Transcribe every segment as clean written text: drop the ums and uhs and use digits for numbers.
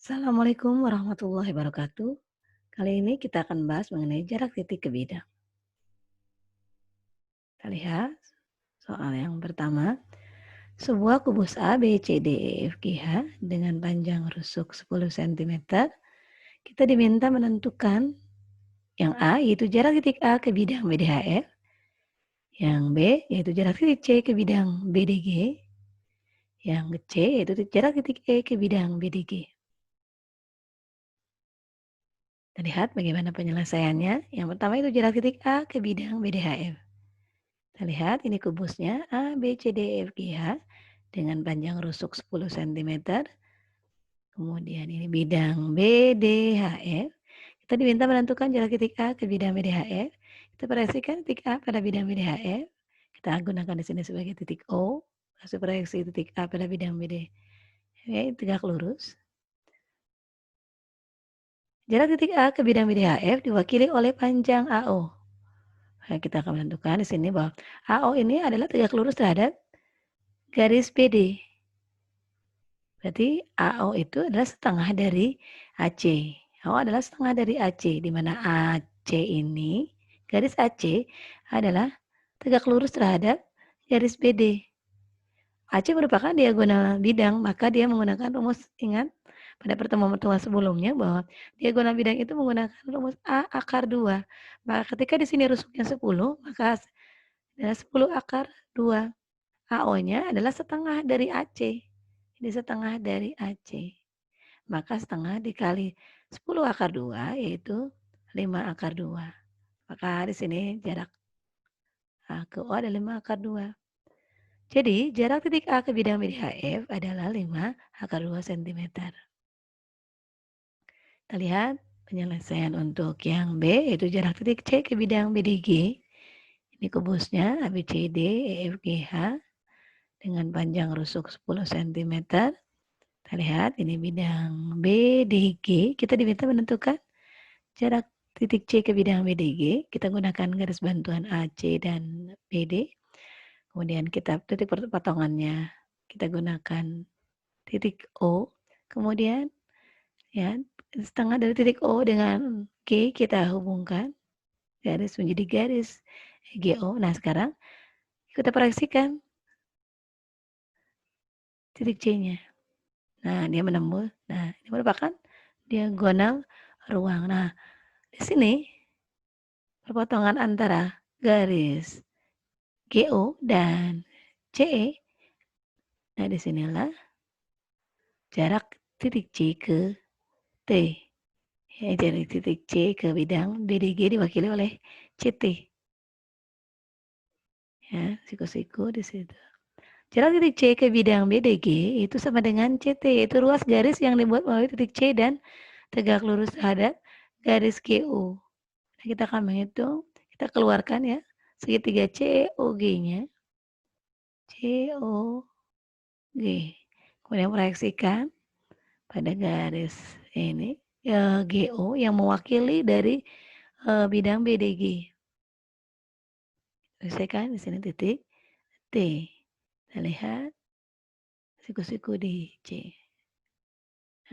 Assalamualaikum warahmatullahi wabarakatuh. Kali ini kita akan bahas mengenai jarak titik ke bidang. Kita lihat soal yang pertama. Sebuah kubus A, B, C, D, E, F, G, H dengan panjang rusuk 10 cm. Kita diminta menentukan yang A yaitu jarak titik A ke bidang BDHF, yang B yaitu jarak titik C ke bidang BDG, yang C yaitu jarak titik E ke bidang BDG. Kita lihat bagaimana penyelesaiannya. Yang pertama itu jarak titik A ke bidang BDHF. Kita lihat ini kubusnya A, B, C, D, E, F, G, H dengan panjang rusuk 10 cm. Kemudian ini bidang B, D, H, F. Kita diminta menentukan jarak titik A ke bidang B, D, H, F. Kita proyeksikan titik A pada bidang B, D, H, F. Kita gunakan di sini sebagai titik O. Kasih proyeksi titik A pada bidang B, D. Oke, tegak lurus. Jarak titik A ke bidang B, D, H, F diwakili oleh panjang AO. Nah, kita akan menentukan di sini bahwa AO ini adalah tegak lurus terhadap garis BD. Berarti AO itu adalah setengah dari AC. AO adalah setengah dari AC, di mana AC ini, garis AC adalah tegak lurus terhadap garis BD. AC merupakan diagonal bidang, maka dia menggunakan rumus, ingat pada pertemuan-pertemuan sebelumnya bahwa diagonal bidang itu menggunakan rumus A akar 2. Maka ketika di sini rusuknya 10, maka adalah 10 akar 2. AO-nya adalah setengah dari AC. Jadi setengah dari AC. Maka setengah dikali 10 akar 2 yaitu 5 akar 2. Maka di sini jarak A ke O ada 5 akar 2. Jadi jarak titik A ke bidang BDHF adalah 5 akar 2 cm. Kita lihat penyelesaian untuk yang B yaitu jarak titik C ke bidang BDG. Ini kubusnya ABCD EFGH dengan panjang rusuk 10 cm. Kita lihat ini bidang BDG, kita diminta menentukan jarak titik C ke bidang BDG, kita gunakan garis bantuan AC dan BD. Kemudian kita titik potongannya, kita gunakan titik O. Kemudian ya, setengah dari titik O dengan G kita hubungkan, garis menjadi garis GO. Nah, sekarang kita proyeksikan titik C-nya. Nah, dia menembus. Nah, ini merupakan diagonal ruang. Nah, di sini perpotongan antara garis GO dan CE. Nah, disinilah jarak titik C ke T. Ya, jarak titik C ke bidang BDG diwakili oleh CT. Ya, siku-siku di situ. Jarak titik C ke bidang BDG itu sama dengan CT, yaitu ruas garis yang dibuat melalui titik C dan tegak lurus terhadap garis GO. Nah, kita akan menghitung, kita keluarkan ya, segitiga COG-nya. COG. Kemudian proyeksikan pada garis ini GO yang mewakili dari bidang BDG. Selesaikan di sini titik T. Kita lihat siku-siku di C.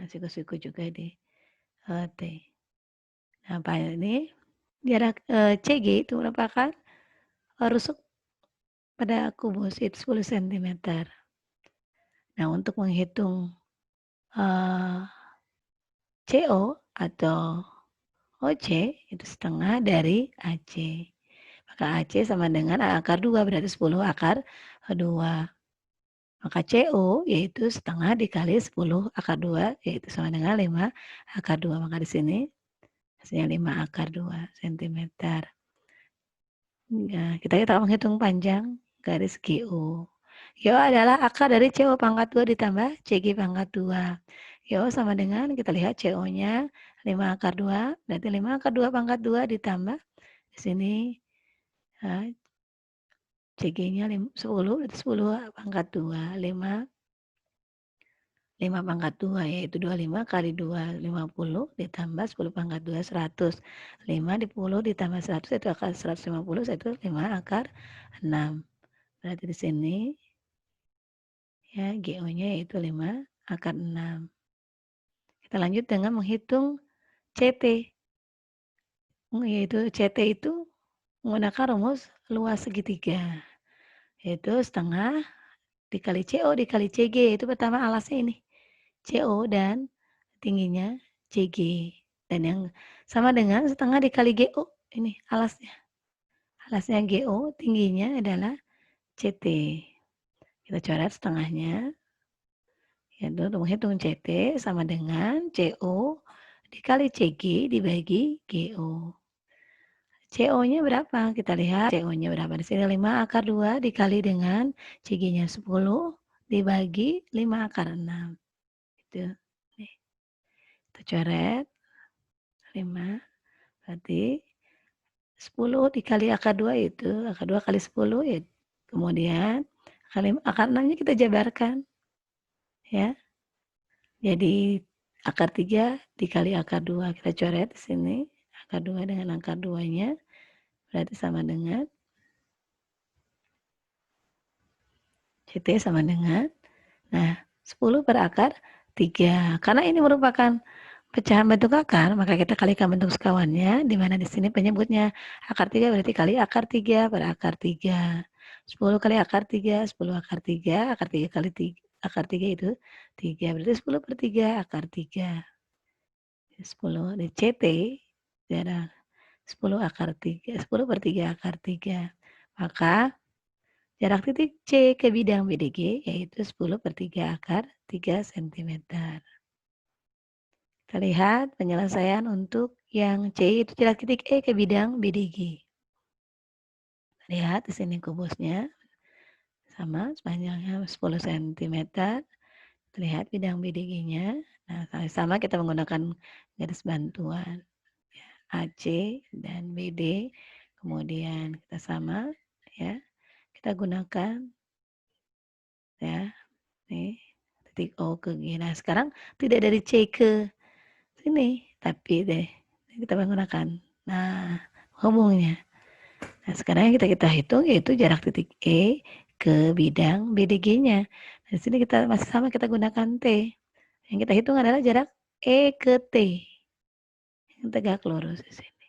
Nah, siku-siku juga di T. Nah, ini jarak CG itu merupakan rusuk pada kubus itu 10 cm. Nah, untuk menghitung CO atau OC itu setengah dari AC. Maka AC sama dengan A akar 2 berarti 10 akar 2. Maka CO yaitu setengah dikali 10 akar 2 yaitu sama dengan 5 akar 2. Maka di sini hasilnya 5 akar 2 cm. Nah, kita akan menghitung panjang garis GO. GO adalah akar dari CO pangkat 2 ditambah CG pangkat 2. GO sama dengan kita lihat CO-nya 5 akar 2, berarti 5 akar 2 pangkat 2 ditambah di sini CG-nya 10, berarti 10 pangkat 2, 5 pangkat 2 yaitu 25 kali 2, 50 ditambah 10 pangkat 2, 100. 5 10 ditambah 100 itu akar 150, itu 5 akar 6. Berarti di sini ya GO-nya yaitu 5 akar 6. Kita lanjut dengan menghitung CT, yaitu CT itu menggunakan rumus luas segitiga, yaitu setengah dikali CO dikali CG, itu pertama alasnya ini, CO dan tingginya CG. Dan yang sama dengan setengah dikali GO, ini alasnya. Alasnya GO, tingginya adalah CT. Kita coret setengahnya, yaitu untuk menghitung CT sama dengan CO dikali CG dibagi GO. CO-nya berapa? Kita lihat CO-nya berapa. Di sini 5 akar 2 dikali dengan CG-nya 10 dibagi 5 akar 6. Itu. Nih, kita coret 5, berarti 10 dikali akar 2 itu, akar 2 kali 10 ya. Kemudian akar 6-nya kita jabarkan. Ya. Jadi akar 3 dikali akar 2. Kita coret di sini. Akar 2 dengan akar 2-nya berarti sama dengan CT sama dengan, nah 10 per akar 3. Karena ini merupakan pecahan bentuk akar, maka kita kalikan bentuk sekawannya, di mana di sini penyebutnya akar 3 berarti kali akar 3 per akar 3. 10 kali akar 3, 10 akar 3, akar 3 kali 3, akar 3 itu 3, berarti 10 per 3 akar 3. 10 di CT, adalah 10 akar 3, 10 per 3 akar 3. Maka jarak titik C ke bidang BDG yaitu 10 per 3 akar 3 cm. Kita lihat penyelesaian untuk yang C itu jarak titik E ke bidang BDG. Lihat di sini kubusnya sama panjangnya 10 cm. Lihat bidang BDG-nya. Nah, sama kita menggunakan garis bantuan AC dan BD. Kemudian kita sama ya. Kita gunakan ya. Nih, titik O ke G. Nah, sekarang tidak dari C ke sini, tapi deh kita menggunakan. Nah, hubungnya. Nah, sekarang yang kita hitung yaitu jarak titik E ke bidang BDG-nya. Di sini kita masih sama kita gunakan T. Yang kita hitung adalah jarak E ke T. Yang tegak lurus di sini.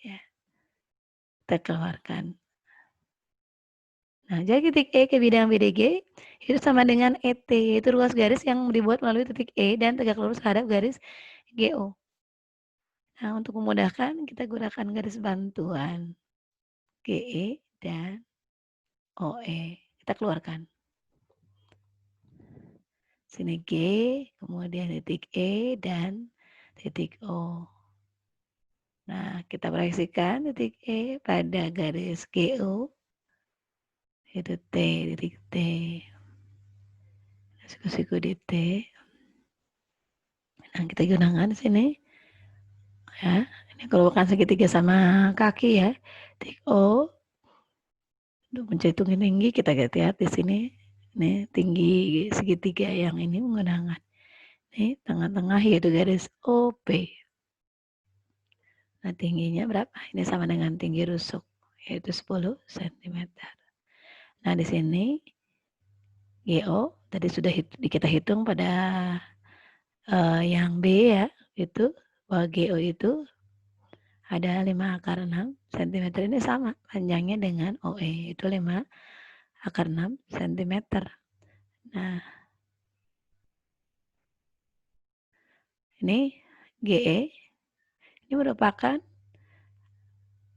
Ya. Kita keluarkan. Nah, jadi titik E ke bidang BDG itu sama dengan ET, yaitu ruas garis yang dibuat melalui titik E dan tegak lurus terhadap garis GO. Nah, untuk memudahkan kita gunakan garis bantuan GE dan OE. Kita keluarkan. Sini G, kemudian titik E dan titik O. Nah, kita proyeksikan titik E pada garis GO, itu T, titik T. Siku-siku di T. Nah, kita gunakan di sini. Ya, ini kelompokkan segitiga sama kaki ya. Titik O. Untuk mencetung tinggi kita lihat di sini. Nih, tinggi segitiga yang ini menggunakan. Nih, tengah-tengah yaitu garis OP. Nah, tingginya berapa? Ini sama dengan tinggi rusuk, yaitu 10 cm. Nah, di sini GO tadi sudah kita hitung pada yang B ya, itu bahwa GO itu ada 5 akar 6 cm. Ini sama panjangnya dengan OE, itu 5 akar 6 cm. Nah, ini GE, ini merupakan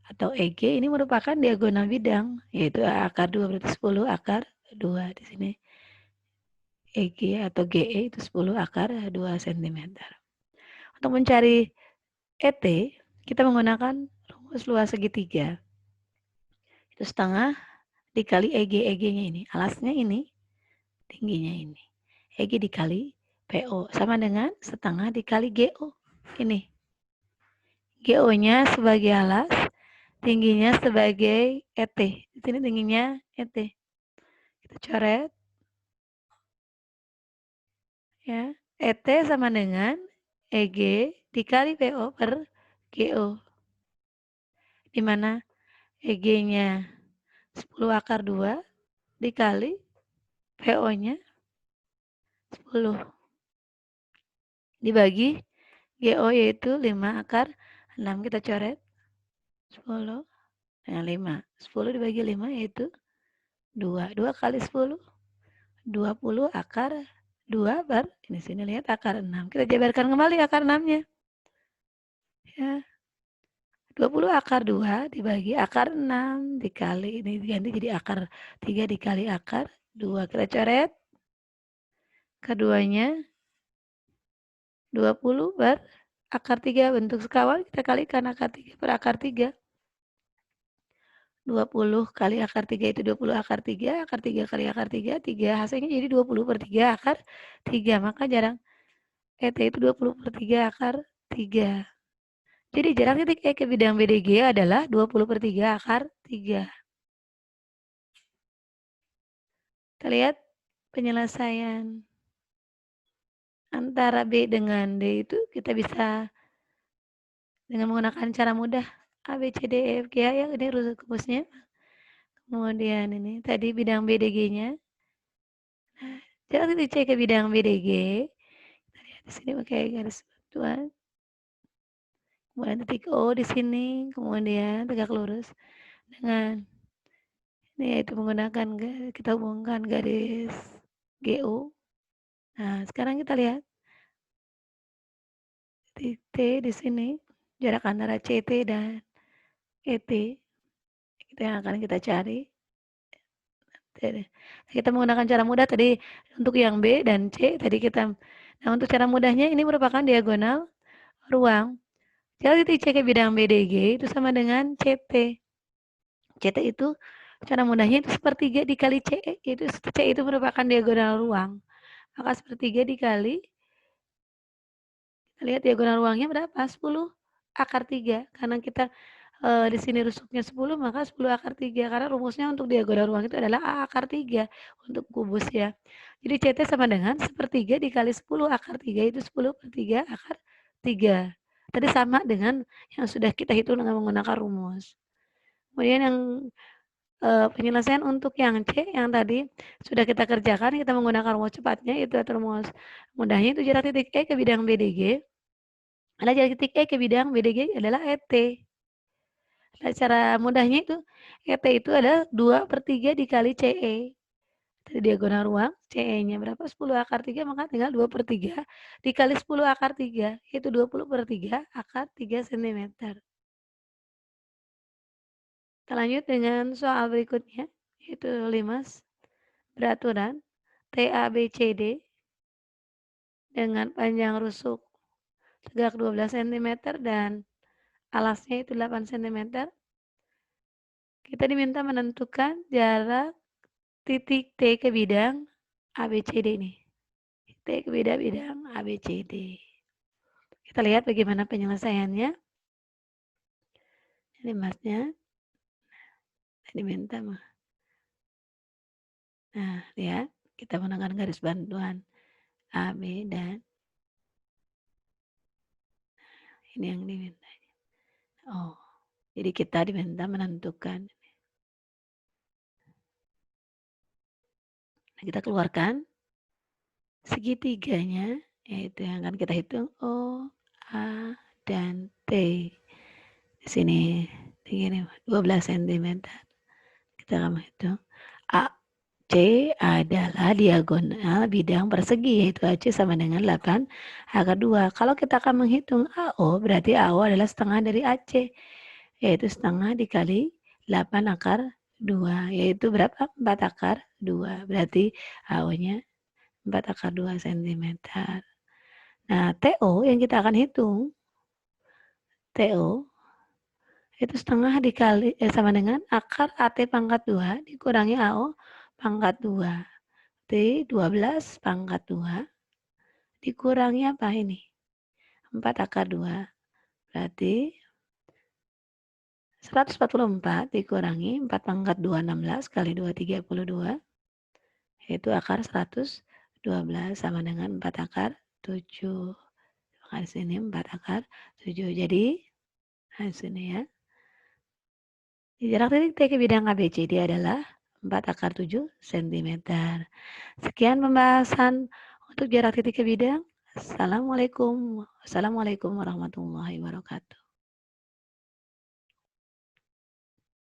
atau EG ini merupakan diagonal bidang, yaitu akar 2 berarti 10 akar 2 di sini. EG atau GE itu 10 akar 2 cm. Untuk mencari ET, kita menggunakan rumus luas segitiga. Itu setengah dikali EG, EG-nya ini. Alasnya ini, tingginya ini. EG dikali PO sama dengan setengah dikali GO. Ini. GO-nya sebagai alas, tingginya sebagai ET. Di sini tingginya ET. Kita coret. Ya, ET sama dengan EG dikali PO per GO. Di mana EG-nya 10 akar 2 dikali PO-nya 10. dibagi GO yaitu 5 akar 6 kita coret 10 dengan 5. 10 dibagi 5 yaitu 2. 2 kali 10 20 akar 2 ini sini lihat akar 6. Kita jabarkan kembali akar 6-nya. Ya. 20 akar 2 dibagi akar 6 dikali ini diganti jadi akar 3 dikali akar 2. Kita coret. Keduanya 20 akar 3 bentuk sekawan kita kalikan akar 3 per akar 3. 20 kali akar 3 itu 20 akar 3 kali akar 3, 3 hasilnya jadi 20 per 3 akar 3. Maka jarak ET itu 20 per 3 akar 3. Jadi jarak titik E ke bidang BDG adalah 20 per 3 akar 3. Kita lihat penyelesaian antara B dengan D itu kita bisa dengan menggunakan cara mudah A, B, C, D, E, F, G, H ya, ini rumusnya. Kemudian ini tadi bidang BDG-nya. Jarak titik C ke bidang BDG. Kita lihat di sini pakai garis bantuan. Kemudian titik O di sini, kemudian tegak lurus dengan ini yaitu menggunakan kita hubungkan garis GO. Nah, sekarang kita lihat titik T di sini, jarak antara CT dan ET. Itu yang akan kita cari. Kita menggunakan cara mudah tadi untuk yang B dan C tadi kita. Nah, untuk cara mudahnya ini merupakan diagonal ruang. Jarak titik C ke bidang BDG itu sama dengan CT. CT itu cara mudahnya itu sepertiga dikali CE. Itu C itu merupakan diagonal ruang. Maka sepertiga dikali, kita lihat diagonal ruangnya berapa? 10 akar 3. Karena kita di sini rusuknya 10, maka 10 akar 3. Karena rumusnya untuk diagonal ruang itu adalah A akar 3 untuk kubus ya. Jadi CT sama dengan sepertiga dikali 10 akar 3 itu 10 per 3 akar 3. Tadi sama dengan yang sudah kita hitung dengan menggunakan rumus. Kemudian yang penyelesaian untuk yang C yang tadi sudah kita kerjakan, kita menggunakan rumus cepatnya itu atau rumus mudahnya itu jarak titik E ke bidang BDG. Adalah jarak titik E ke bidang BDG adalah ET. Nah, cara mudahnya itu ET itu adalah 2 per 3 dikali CE. Dari diagonal ruang, CE-nya berapa? 10 akar 3, maka tinggal 2 per 3 dikali 10 akar 3, yaitu 20 per 3 akar 3 cm. Kita lanjut dengan soal berikutnya, yaitu 5. Beraturan TABCD dengan panjang rusuk tegak 12 cm dan alasnya itu 8 cm. Kita diminta menentukan jarak titik T ke bidang ABCD ini. T ke bidang ABCD. Kita lihat bagaimana penyelesaiannya. Ini masnya diminta. Nah, lihat kita menggunakan garis bantuan A, B, dan ini yang diminta. Oh, jadi kita diminta menentukan. Nah, kita keluarkan segitiganya, yaitu yang akan kita hitung O, A, dan T. Di sini begini 12 cm. Kita akan hitung A, C adalah diagonal bidang persegi, yaitu AC sama dengan 8 akar 2. Kalau kita akan menghitung AO, berarti AO adalah setengah dari AC, yaitu setengah dikali 8 akar 2, yaitu berapa? 4 akar 2. Berarti AO-nya 4 akar 2 cm. Nah, TO yang kita akan hitung, TO itu setengah dikali sama dengan akar AT pangkat 2 dikurangi AO pangkat 2. T 12 pangkat 2 dikurangi apa ini? 4 akar 2. Berarti 144 dikurangi 4 pangkat 2, 16 kali 2, 32. Yaitu akar 112 sama dengan 4 akar 7. Maka di sini 4 akar 7. Jadi, di sini ya. Jarak titik T ke bidang ABCD adalah 4 akar 7 cm. Sekian pembahasan untuk jarak titik ke bidang Assalamualaikum Assalamualaikum warahmatullahi wabarakatuh.